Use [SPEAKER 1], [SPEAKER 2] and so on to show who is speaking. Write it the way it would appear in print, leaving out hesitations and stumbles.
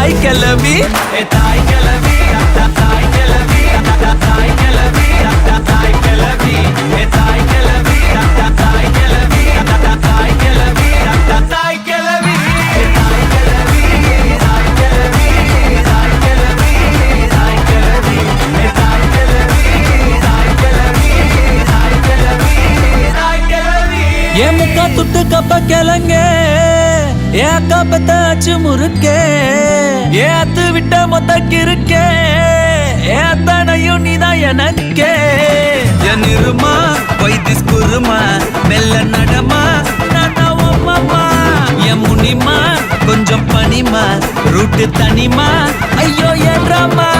[SPEAKER 1] தாய் கிளவி தாய் கிளவி தாய் கிளவி தாய் கிளவி தாய் கிளவி தாய் கிளவி தாய் கிளவி தாய் கிளவி தாய் கிளவி ஏ முக்கா துட்டு கப்ப கிளங்க ஏ அக்கா பத்தாச்சு முறுக்கே ஏ அத்து விட்ட மொத்த கிருக்கே ஏ அத்தனையும் நீதான் எனக்கே என் இருமா வைத்திஸ் குருமா மெல்ல நடமா நாமா என் முனிமா கொஞ்சம் பனிமா ரூட்டு தனிமா ஐயோ ஏறாமா